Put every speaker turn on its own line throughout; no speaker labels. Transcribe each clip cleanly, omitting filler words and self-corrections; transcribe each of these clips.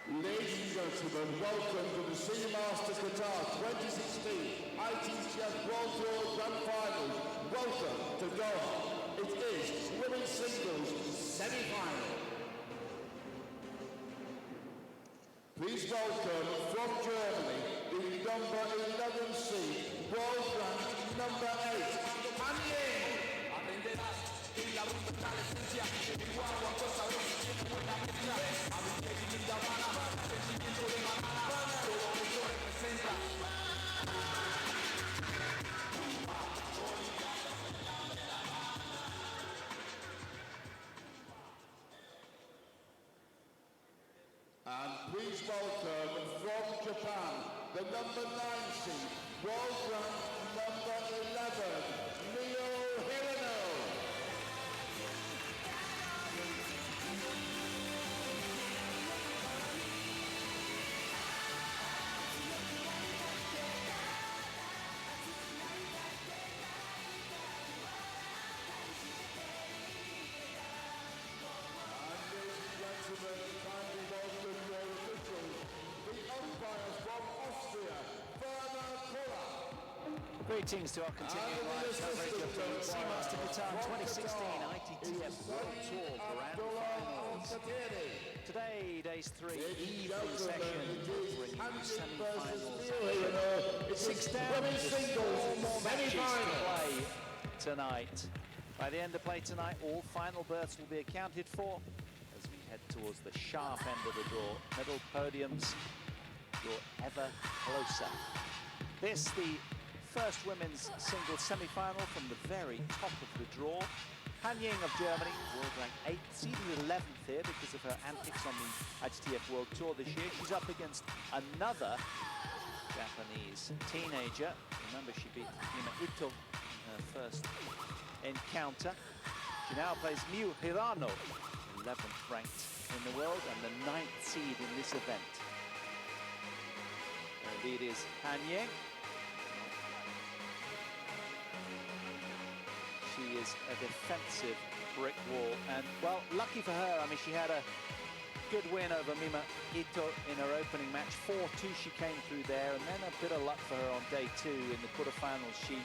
Ladies and gentlemen, welcome to the Senior Master Qatar 2016 ITTF World Tour Grand Finals. Welcome to Doha. It is women's singles semi-final. Please welcome from Germany, the number 11 seed, world ranked number 8, Ying. And please welcome from Japan, the number 9 seed, world ranked number 11, HIRANO Miu.
Greetings to our continuing live coverage of the Seamaster Qatar 2016 ITTF World Tour Grand Finals. Today, days 3, evening session, bringing semi-finals. 6 down, just 4 more matches to play tonight. By the end of play tonight, all final berths will be accounted for as we head towards the sharp end of the draw. Middle podiums draw ever closer. This, the first women's singles semi-final from the very top of the draw. Ying of Germany, world ranked 8th, seeded 11th here because of her antics on the ITTF World Tour this year. She's up against another Japanese teenager. Remember, she beat Ito in her first encounter. She now plays Miu HIRANO, 11th ranked in the world and the 9th seed in this event. Indeed is Ying. She is a defensive brick wall, and well, lucky for her, I mean, she had a good win over Ito in her opening match. 4-2 she came through there, and then a bit of luck for her on day 2 in the quarterfinals. She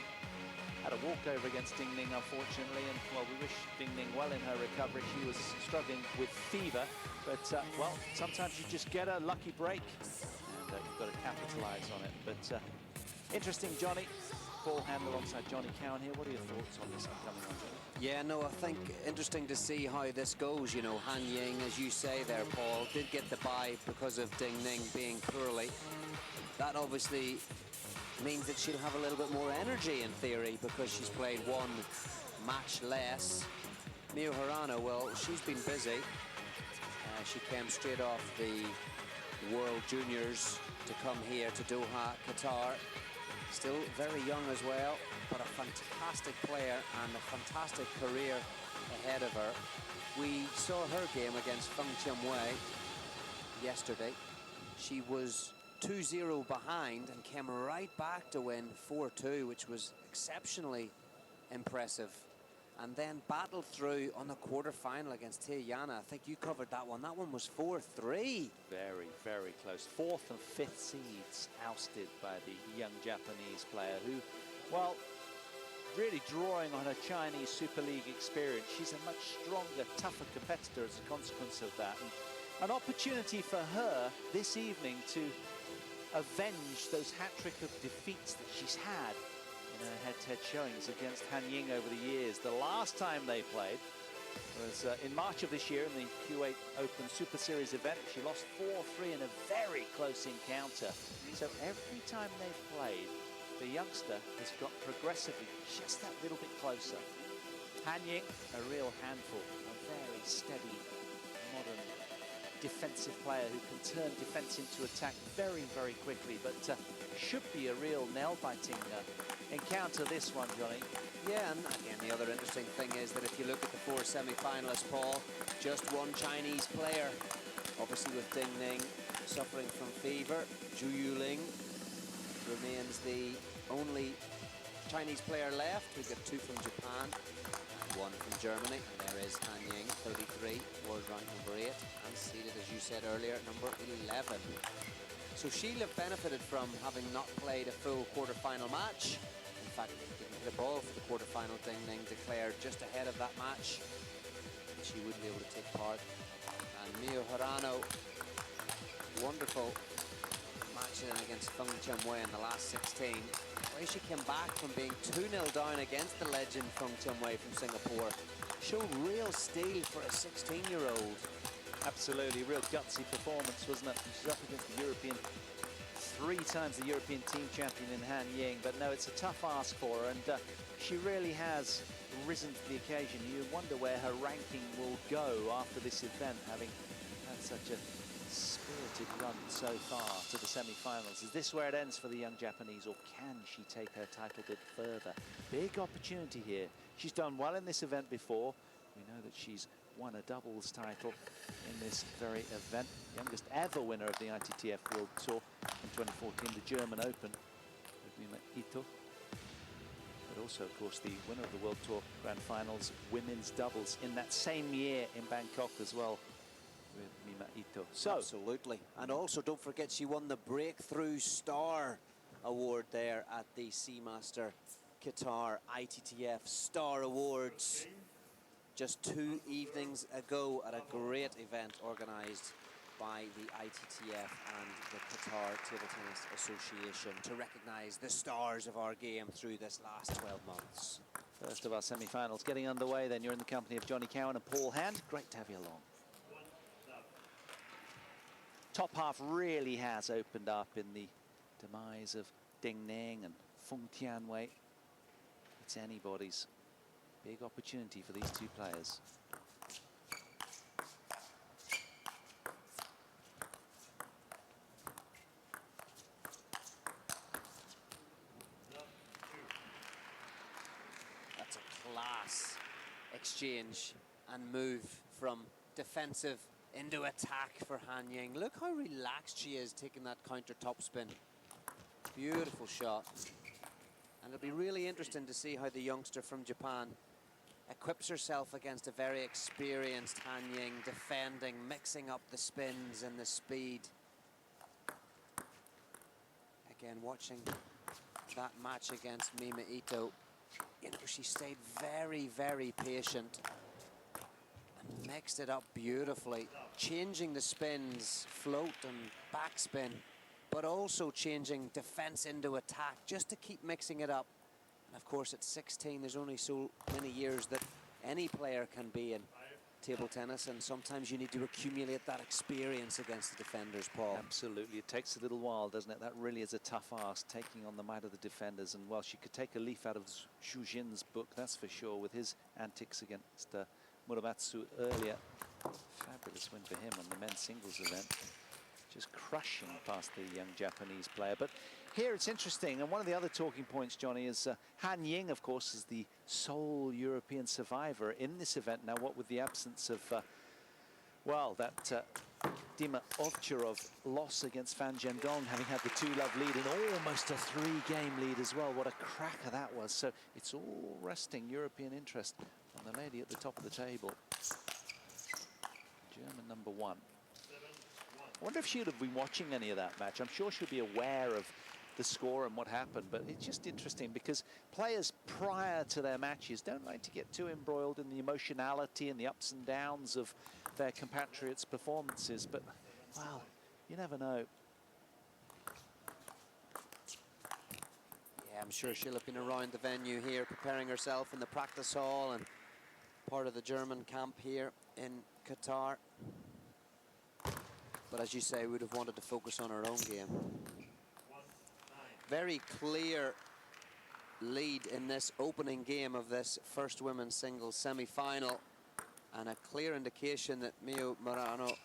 had a walkover against Ding Ning, unfortunately, and well, we wish Ding Ning well in her recovery. She was struggling with fever, but well, sometimes you just get a lucky break, and you've got to capitalize on it. But interesting, Johnny. Ball hand alongside Johnny Cowan here. What are your thoughts on this coming on, Johnny?
Yeah, no, I think interesting to see how this goes. You know, Ying, as you say there, Paul, did get the bye because of Ding Ning being poorly. That obviously means that she'll have a little bit more energy in theory because she's played one match less. Miu HIRANO, well, she's been busy. She came straight off the World Juniors to come here to Doha, Qatar. Still very young as well, but a fantastic player and a fantastic career ahead of her. We saw her game against Feng Wei yesterday. She was 2-0 behind and came right back to win 4-2, which was exceptionally impressive. And then battled through on the quarter-final against Tiana. I think you covered that one. That one was 4-3.
Very, very close. 4th and 5th seeds ousted by the young Japanese player who, well, really drawing on her Chinese Super League experience. She's a much stronger, tougher competitor as a consequence of that. And an opportunity for her this evening to avenge those hat-trick of defeats that she's had in her head-to-head showings against Ying over the years. The last time they played was in March of this year in the Q8 Open Super Series event. She lost 4-3 in a very close encounter. So every time they've played, the youngster has got progressively just that little bit closer. Ying, a real handful, a very steady, modern defensive player who can turn defense into attack very, very quickly, but should be a real nail-biting encounter, this one, Johnny.
Yeah, and again, the other interesting thing is that if you look at the 4 semi-finalists, Paul, just one Chinese player. Obviously with Ding Ning suffering from fever, Zhu Yuling remains the only Chinese player left. We've got 2 from Japan. 31 from Germany. And there is Han Ying, 33, world rank number 8, and seeded, as you said earlier, number 11. So she'll have benefited from having not played a full quarter-final match. In fact, didn't hit a ball for the quarter-final. Ding Ning declared just ahead of that match. She would be able to take part. And Miu Hirano, wonderful match in against Feng Chunwei in the last 16. The way she came back from being 2-0 down against the legend Feng Chunwei from Singapore showed real steel for a 16-year-old.
Absolutely, real gutsy performance, wasn't it? She's up against the European, 3 times the European team champion in Han Ying, but no, it's a tough ask for her, and she really has risen to the occasion. You wonder where her ranking will go after this event, having had such a spirited run so far to the semi-finals. Is this where it ends for the young Japanese, or can she take her title bid further? Big opportunity here. She's done well in this event before. We know that she's won a doubles title in this very event. Youngest ever winner of the ITTF World Tour in 2014, the German Open with Mima Ito. But also, of course, the winner of the World Tour Grand Finals women's doubles in that same year in Bangkok as well with Mima Ito. So,
absolutely. And also, don't forget, she won the Breakthrough Star Award there at the Seamaster Qatar ITTF Star Awards just 2 evenings ago at a great event organised by the ITTF and the Qatar Table Tennis Association to recognise the stars of our game through this last 12 months.
First of our semi-finals getting underway then. You're in the company of Johnny Cowan and Paul Hand. Great to have you along. Top half really has opened up in the demise of Ding Ning and Feng Tianwei. It's anybody's. Big opportunity for these 2 players.
That's a class exchange and move from defensive into attack for Han Ying. Look how relaxed she is taking that counter topspin. Beautiful shot. And it'll be really interesting to see how the youngster from Japan equips herself against a very experienced Han Ying, defending, mixing up the spins and the speed. Again, watching that match against Mima Ito, you know, she stayed very, very patient and mixed it up beautifully, changing the spins, float and backspin, but also changing defense into attack just to keep mixing it up. And of course, at 16, there's only so many years that any player can be in table tennis, and sometimes you need to accumulate that experience against the defenders, Paul.
Absolutely, it takes a little while, doesn't it? That really is a tough ask, taking on the might of the defenders. And while she could take a leaf out of Xu Jin's book, that's for sure, with his antics against Muramatsu earlier. Fabulous win for him on the men's singles event. Just crushing past the young Japanese player. But here it's interesting, and one of the other talking points, Johnny, is Han Ying, of course, is the sole European survivor in this event. Now, what with the absence of, well, that Dima Ovtcharov loss against Fan Zhendong, having had the 2-love lead and almost a 3-game lead as well. What a cracker that was. So it's all resting European interest on the lady at the top of the table. German number 1. I wonder if she'd have been watching any of that match. I'm sure she'll be aware of the score and what happened, but it's just interesting because players prior to their matches don't like to get too embroiled in the emotionality and the ups and downs of their compatriots' performances, but, well, you never know.
Yeah, I'm sure she'll have been around the venue here, preparing herself in the practice hall and part of the German camp here in Qatar. But as you say, would have wanted to focus on her own game. Very clear lead in this opening game of this first women's singles semi-final, and a clear indication that Miu Hirano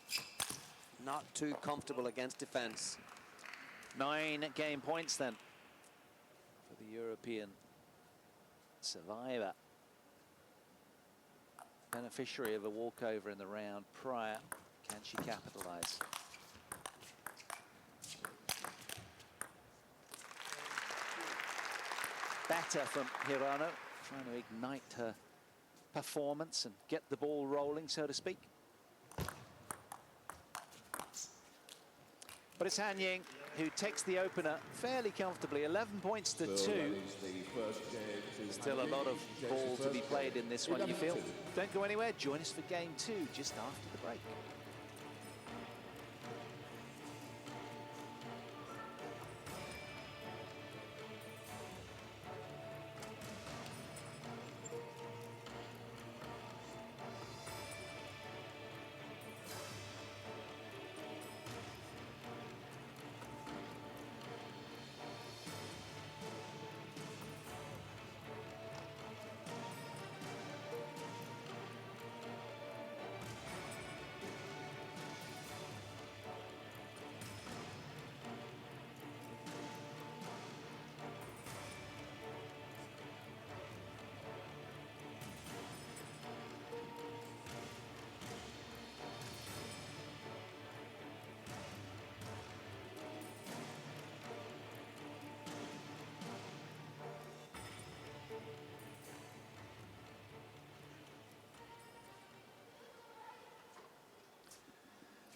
not too comfortable against defense.
9 game points then for the European survivor. Beneficiary of a walkover in the round prior. Can she capitalize? Better from Hirano, trying to ignite her performance and get the ball rolling, so to speak. But it's Han Ying who takes the opener fairly comfortably, 11 points to 2. Still a lot of ball to be played in this one, you feel? Don't go anywhere, join us for game 2 just after the break.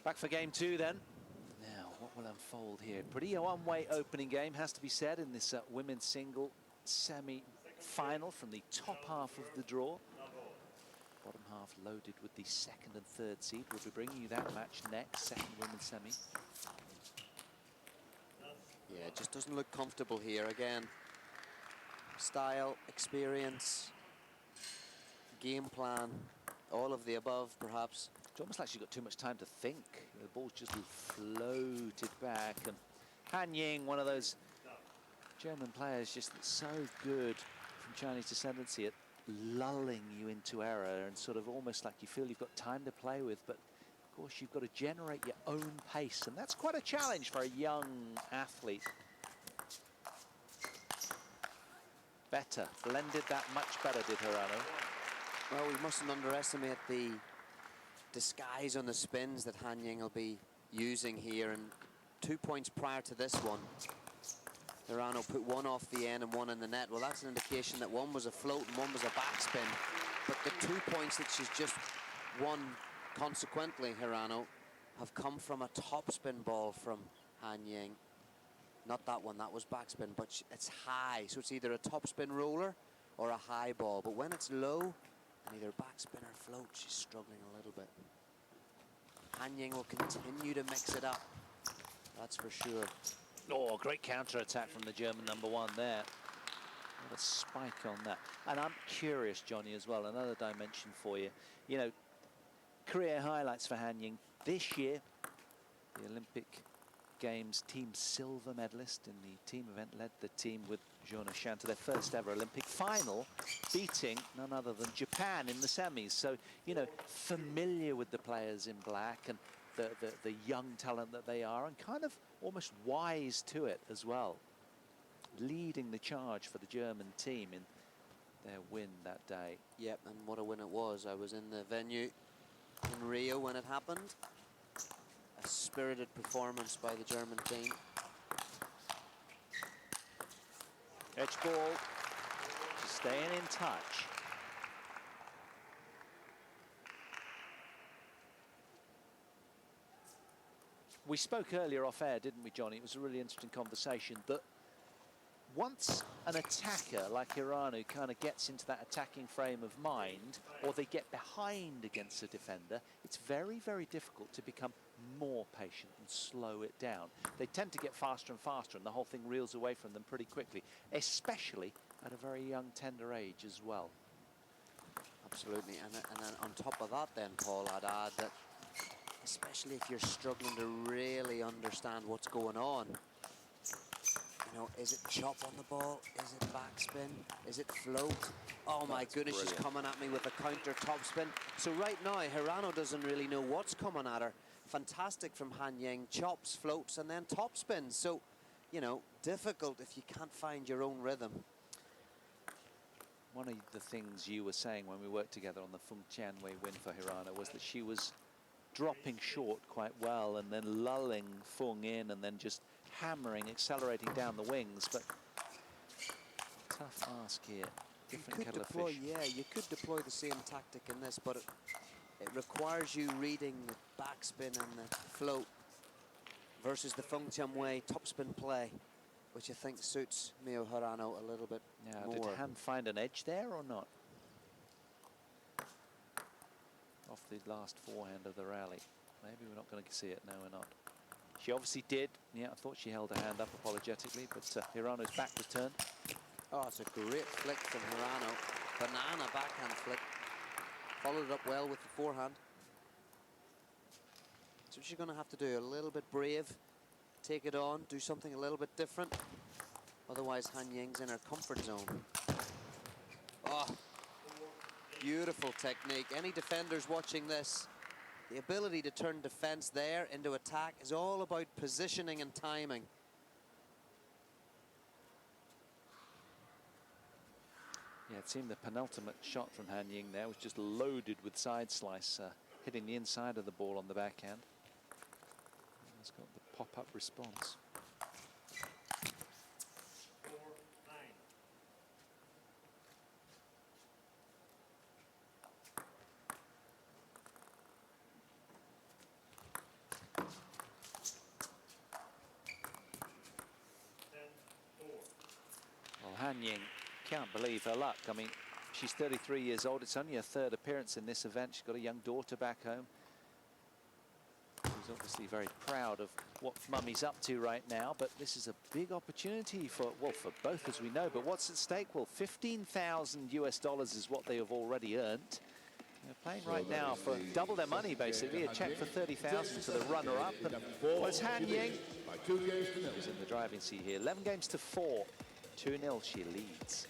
Back for game 2 then. Now, what will unfold here? Pretty one-way opening game, has to be said, in this women's single semi-final from the top half of the draw. Bottom half loaded with the second and third seed. We'll be bringing you that match next, second women's semi.
Yeah, it just doesn't look comfortable here. Again, style, experience, game plan, all of the above, perhaps.
It's almost like she's got too much time to think. The ball's just floated back. And Han Ying, one of those German players, just so good from Chinese descendancy at lulling you into error and sort of almost like you feel you've got time to play with. But of course, you've got to generate your own pace. And that's quite a challenge for a young athlete. Better, blended that much better, did HIRANO.
Well, we mustn't underestimate the disguise on the spins that Han Ying will be using here. And 2 points prior to this one, HIRANO put one off the end and one in the net. Well, that's an indication that one was a float and one was a backspin. But the 2 points that she's just won, consequently, HIRANO, have come from a topspin ball from Han Ying. Not that one, that was backspin, but it's high. So it's either a topspin roller or a high ball. But when it's low, and either backspin or float, she's struggling a little bit. Han Ying will continue to mix it up, that's for sure.
Oh, great counter-attack from the German number 1 there. What a spike on that. And I'm curious, Johnny, as well, another dimension for you. You know, career highlights for Han Ying this year. The Olympic Games team silver medalist in the team event, led the team with Zhona Shan to their first ever Olympic final, beating none other than Japan in the semis. So, you know, familiar with the players in black and the young talent that they are, and kind of almost wise to it as well. Leading the charge for the German team in their win that day.
Yep, and what a win it was. I was in the venue in Rio when it happened. A spirited performance by the German team.
Edge ball, staying in touch. We spoke earlier off air, didn't we, Johnny? It was a really interesting conversation that once an attacker like HIRANO kind of gets into that attacking frame of mind, or they get behind against a defender, it's very, very difficult to become more patient and slow it down. They tend to get faster and faster, and the whole thing reels away from them pretty quickly, especially at a very young, tender age as well.
Absolutely, and then on top of that then, Paul, I'd add that especially if you're struggling to really understand what's going on, you know, is it chop on the ball? Is it backspin? Is it float? Oh my goodness, brilliant. She's coming at me with a counter topspin. So right now, HIRANO doesn't really know what's coming at her. Fantastic from Han Ying, chops, floats, and then topspins. So, you know, difficult if you can't find your own rhythm.
One of the things you were saying when we worked together on the Feng Tianwei win for HIRANO was that she was dropping short quite well and then lulling Feng in and then just hammering, accelerating down the wings. But tough ask here. different kettle of fish.
Yeah, you could deploy the same tactic in this, but it requires you reading the backspin and the float versus the Feng Tian Wei topspin play, which I think suits Miu Hirano a little bit more.
Did Han find an edge there or not? Off the last forehand of the rally. Maybe we're not going to see it. No, we're not. She obviously did. Yeah, I thought she held her hand up apologetically, but Hirano's back was turned.
Oh, it's a great flick from Hirano. Banana backhand flick. Followed it up well with the forehand. So she's going to have to do a little bit brave, take it on, do something a little bit different. Otherwise, Han Ying's in her comfort zone. Oh, beautiful technique. Any defenders watching this, the ability to turn defense there into attack is all about positioning and timing.
Yeah, it seemed the penultimate shot from Han Ying there was just loaded with side slice, hitting the inside of the ball on the backhand. It's got the pop-up response. Well, Han Ying can't believe her luck. I mean, she's 33 years old. It's only her third appearance in this event. She's got a young daughter back home. She's obviously very proud of what Mummy's up to right now, but this is a big opportunity for, well, for both, as we know. But what's at stake? Well, $15,000 US is what they have already earned. They're playing right now for double their money, basically. A check for 30,000 to the runner-up. And well, it's Han Ying who's in the driving seat here. 11 games to 4. 2-0, she leads.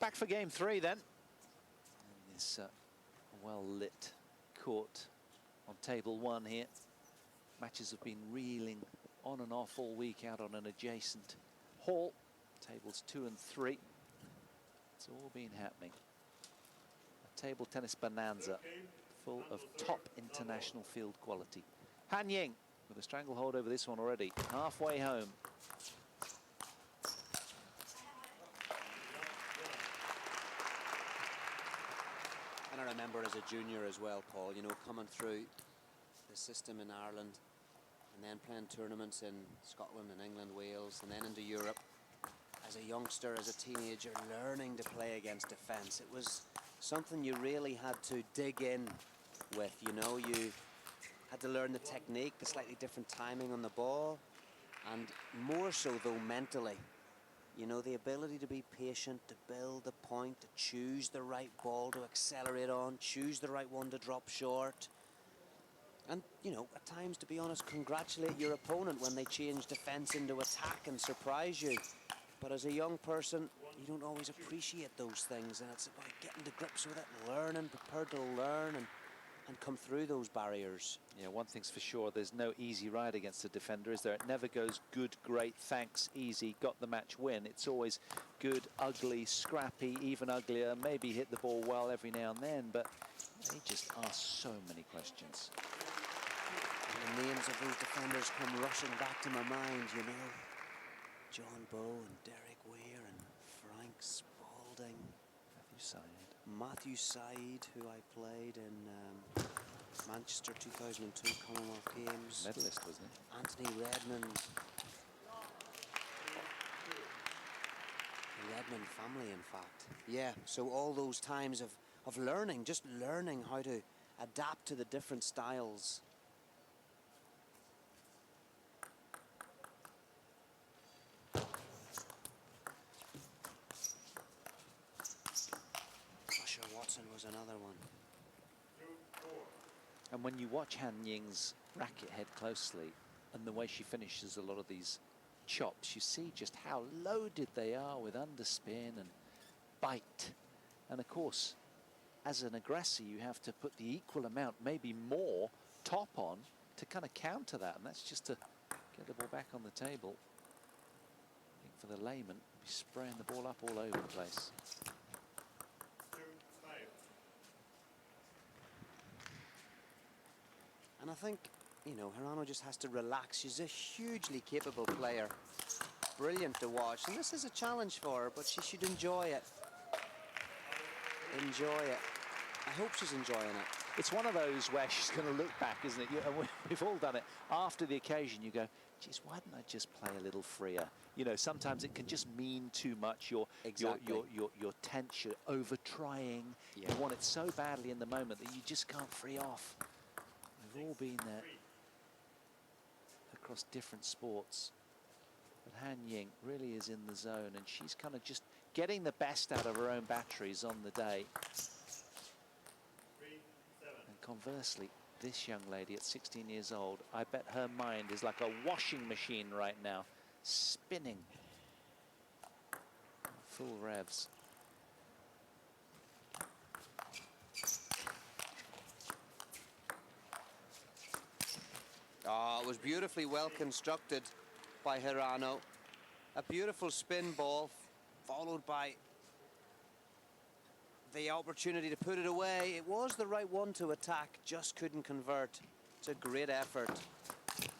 Back for game 3 then. In this well-lit court on table 1 here. Matches have been reeling on and off all week out on an adjacent hall. Tables 2 and 3. It's all been happening. A table tennis bonanza full of top international field quality. Han Ying with a stranglehold over this one already. Halfway home.
And I remember as a junior as well, Paul, you know, coming through the system in Ireland and then playing tournaments in Scotland and England, Wales, and then into Europe. As a youngster, as a teenager, learning to play against defence. It was something you really had to dig in with, you know. You had to learn the technique, the slightly different timing on the ball, and more so, though, mentally. You know, the ability to be patient, to build the point, to choose the right ball to accelerate on, choose the right one to drop short. And, you know, at times, to be honest, congratulate your opponent when they change defence into attack and surprise you. But as a young person, you don't always appreciate those things, and it's about getting to grips with it, learning, prepared to learn, and come through those barriers.
Yeah, one thing's for sure, there's no easy ride against a defender, is there? It never goes good, great, thanks, easy, got the match, win. It's always good, ugly, scrappy, even uglier, maybe hit the ball well every now and then, but they just ask so many questions.
And the names of those defenders come rushing back to my mind, you know. John Bowe and Derek Weir and Frank Spalding. Matthew Said, who I played in Manchester 2002 Commonwealth Games.
Medalist, wasn't he?
Anthony Redmond. Redmond family, in fact. Yeah, so all those times of learning, just learning how to adapt to the different styles. Usher Watson was another one.
And when you watch Han Ying's racket head closely and the way she finishes a lot of these chops, you see just how loaded they are with underspin and bite. And of course, as an aggressor, you have to put the equal amount, maybe more, top on to kind of counter that. And that's just to get the ball back on the table. I think for the layman, be spraying the ball up all over the place.
And I think, you know, HIRANO just has to relax. She's a hugely capable player. Brilliant to watch. And this is a challenge for her, but she should enjoy it. Enjoy it. I hope she's enjoying it.
It's one of those where she's going to look back, isn't it? And we've all done it. After the occasion, you go, geez, why didn't I just play a little freer? You know, sometimes it can just mean too much. You're tense, you're over-trying.
Yeah.
You want it so badly in the moment that you just can't free off. We've all been there across different sports. But Han Ying really is in the zone, and she's kind of just getting the best out of her own batteries on the day. And conversely, this young lady at 16 years old, I bet her mind is like a washing machine right now, spinning. Full revs.
Oh, it was beautifully well constructed by HIRANO. A beautiful spin ball, followed by the opportunity to put it away. It was the right one to attack, just couldn't convert. It's a great effort.
9-3.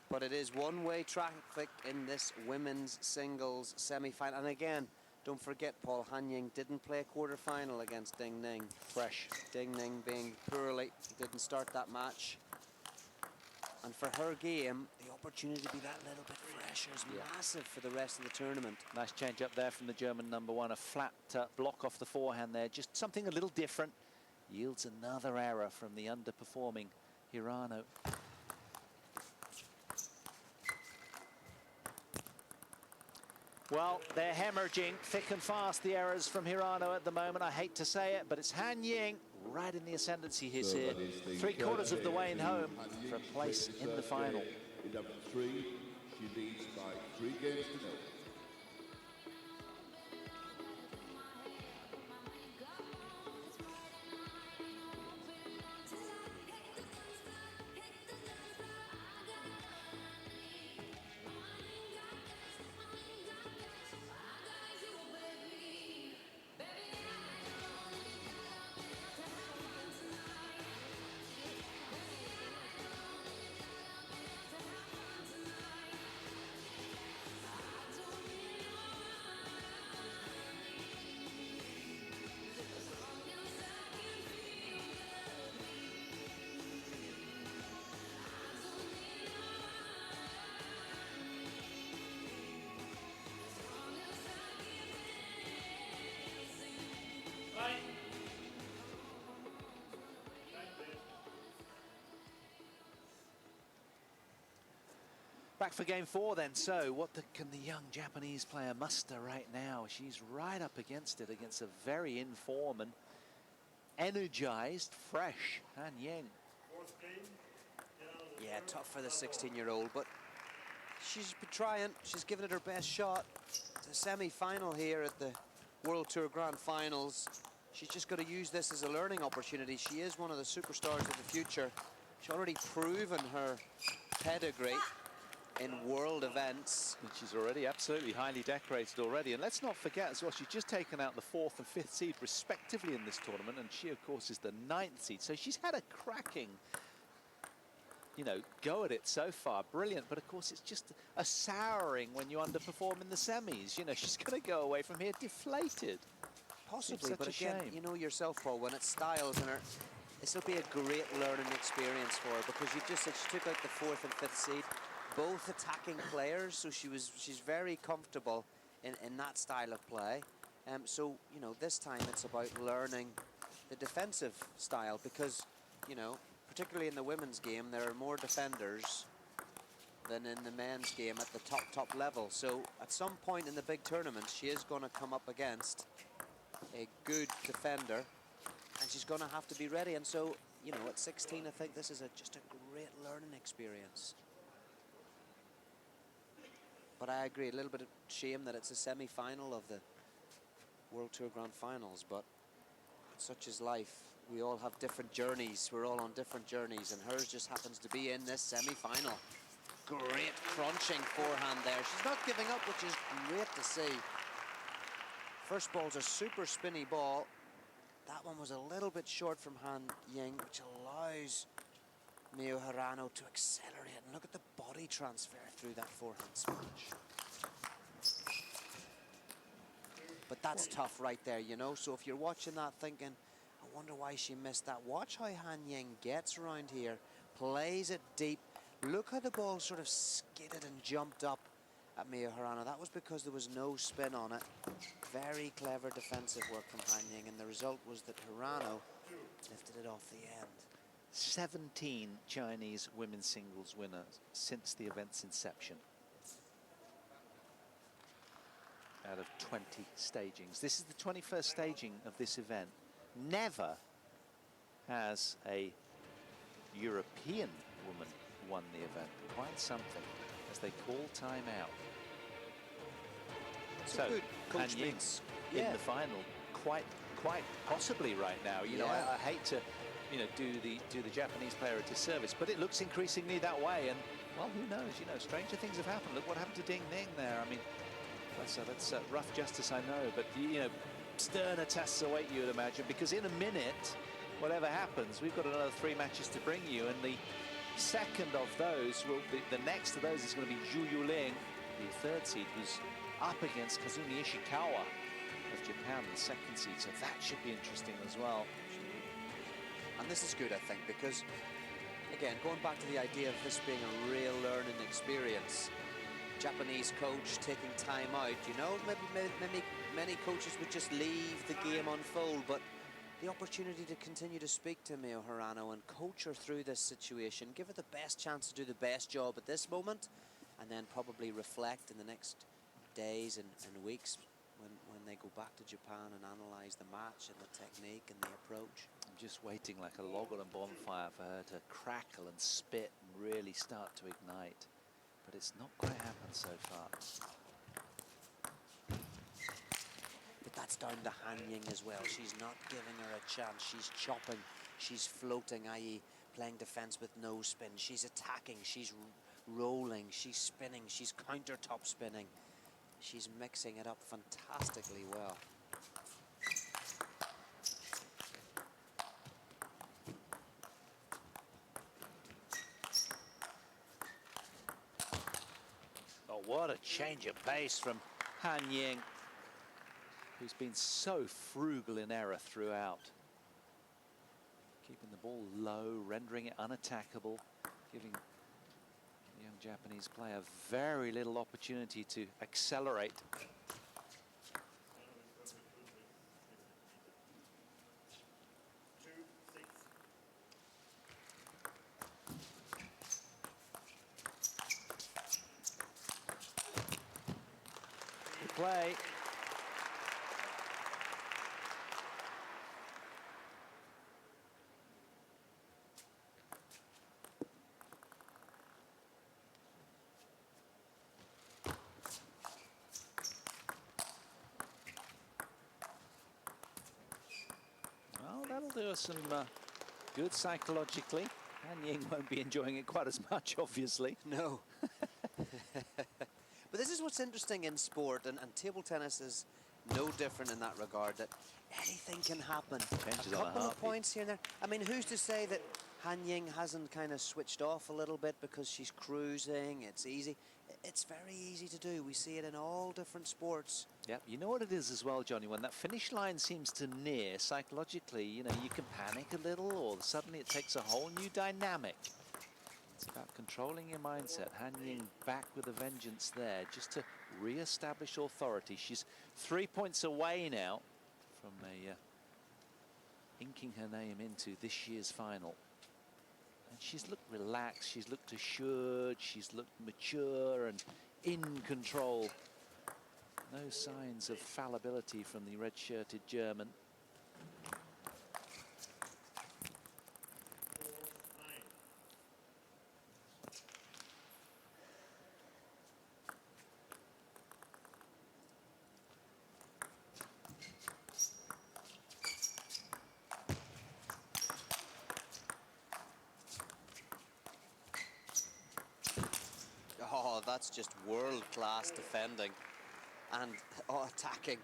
But it is one-way traffic in this women's singles semi-final. And again, don't forget, Paul, Han Ying didn't play a quarter-final against Ding Ning.
Fresh.
Ding Ning being poorly, didn't start that match. And for her game, the opportunity to be that little bit fresher is massive for the rest of the tournament.
Nice change up there from the German #1. A flat block off the forehand there. Just something a little different. Yields another error from the underperforming HIRANO. Well, they're hemorrhaging thick and fast, the errors from HIRANO at the moment. I hate to say it, but it's Han Ying right in the ascendancy here. 3/4 of the way home for a place in the final.
In number 3, she leads by 3 games to 0.
Back for game 4 then. So what can the young Japanese player muster right now? She's right up against it, against a very in form and energized, fresh Han Ying.
Yeah, tough for the 16-year-old, but she's been trying. She's given it her best shot. It's a semi-final here at the World Tour Grand Finals. She's just got to use this as a learning opportunity. She is one of the superstars of the future. She's already proven her pedigree in world events.
And she's already absolutely highly decorated already. And let's not forget as well, she's just taken out the 4th and 5th seed respectively in this tournament, and she of course is the 9th seed. So she's had a cracking, you know, go at it so far. Brilliant. But of course it's just a souring when you underperform in the semis. You know, she's going to go away from here deflated.
Possibly, but again, you know yourself, Paul, when it's styles in her, this will be a great learning experience for her, because you just said she took out the 4th and 5th seed. both attacking players, so she's very comfortable in that style of play. So, you know, this time it's about learning the defensive style because, you know, particularly in the women's game, there are more defenders than in the men's game at the top level. So at some point in the big tournament, she is going to come up against a good defender, and she's going to have to be ready. And so, you know, at 16, I think this is just a great learning experience. But I agree, a little bit of shame that it's a semi-final of the World Tour Grand Finals, but such is life. We all have different journeys. We're all on different journeys, and hers just happens to be in this semi-final. Great crunching forehand there. She's not giving up, which is great to see. First ball's a super spinny ball. That one was a little bit short from Han Ying, which allows Miu Hirano to accelerate. And look at the body transfer through that forehand smash. But that's tough right there, you know. So if you're watching that thinking, I wonder why she missed that. Watch how Han Ying gets around here, plays it deep. Look how the ball sort of skidded and jumped up at Miu Hirano. That was because there was no spin on it. Very clever defensive work from Han Ying, and the result was that Hirano lifted it off the end.
17 Chinese women's singles winners since the event's inception. Out of 20 stagings. This is the 21st staging of this event. Never has a European woman won the event. Quite something, as they call time out. So, Han Ying's in the final, quite possibly right now. You know, I hate to, you know, do the Japanese player a disservice, but it looks increasingly that way. And well, who knows? You know, stranger things have happened. Look what happened to Ding Ning there. I mean, that's rough justice, I know, but you know, sterner tests await you, I'd imagine, because in a minute, whatever happens, we've got another 3 matches to bring you, and the second of those, the next of those is going to be Zhu Yuling, the 3rd seed, who's up against Kazumi Ishikawa of Japan, the 2nd seed, so that should be interesting as well.
And this is good, I think, because, again, going back to the idea of this being a real learning experience, Japanese coach taking time out, you know, maybe many coaches would just leave the game unfold, but the opportunity to continue to speak to Miu Hirano and coach her through this situation, give her the best chance to do the best job at this moment, and then probably reflect in the next days and weeks when they go back to Japan and analyse the match and the technique and the approach.
I'm just waiting like a log on a bonfire for her to crackle and spit and really start to ignite. But it's not quite happened so far.
But that's down to Han Ying as well. She's not giving her a chance. She's chopping, she's floating, i.e. playing defense with no spin. She's attacking, she's rolling, she's spinning, she's counter-top spinning. She's mixing it up fantastically well.
Oh, what a change of pace from Han Ying, who's been so frugal in error throughout. Keeping the ball low, rendering it unattackable, giving the young Japanese player very little opportunity to accelerate. Good play. Well, that'll do us some good psychologically. Han Ying won't be enjoying it quite as much, obviously.
No. But this is what's interesting in sport, and table tennis is no different in that regard, that anything can happen.
Changes
a
on a
couple of
heartbeat.
points here and there. I mean, who's to say that Han Ying hasn't kind of switched off a little bit because she's cruising, it's easy. It's very easy to do. We see it in all different sports.
Yep, you know what it is as well, Johnny, when that finish line seems to near, psychologically, you know, you can panic a little, or suddenly it takes a whole new dynamic. It's about controlling your mindset. Han Ying back with a vengeance there, just to re-establish authority. She's 3 points away now from inking her name into this year's final. And she's looked relaxed, she's looked assured, she's looked mature and in control. No signs of fallibility from the red-shirted German.
Oh, that's just world-class defending and attacking.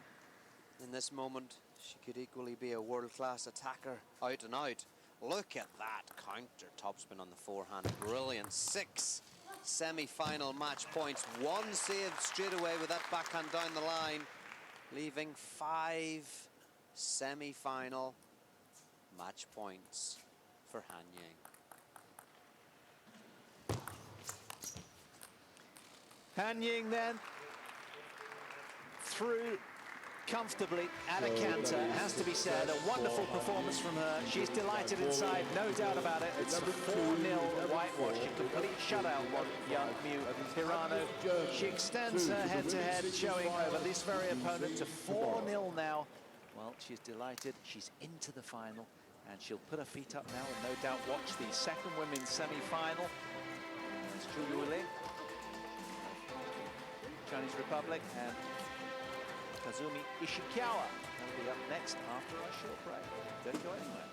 In this moment, she could equally be a world-class attacker out and out. Look at that counter topspin on the forehand. Brilliant. 6 semi-final match points. 1 saved straight away with that backhand down the line, leaving 5 semi-final match points for Han Ying.
Han Ying then through comfortably at a canter. It has to be said, a wonderful performance from her. She's delighted inside, no doubt about it. It's a 4-0 whitewash, a complete shutout on Miu Hirano. She extends her head-to-head showing over this very opponent to 4-0 now. Well, she's delighted. She's into the final, and she'll put her feet up now and no doubt watch the second women's semi-final. It's Ling, Chinese Republic, and Kazumi Ishikawa. That'll be up next after our short break. Don't go anywhere.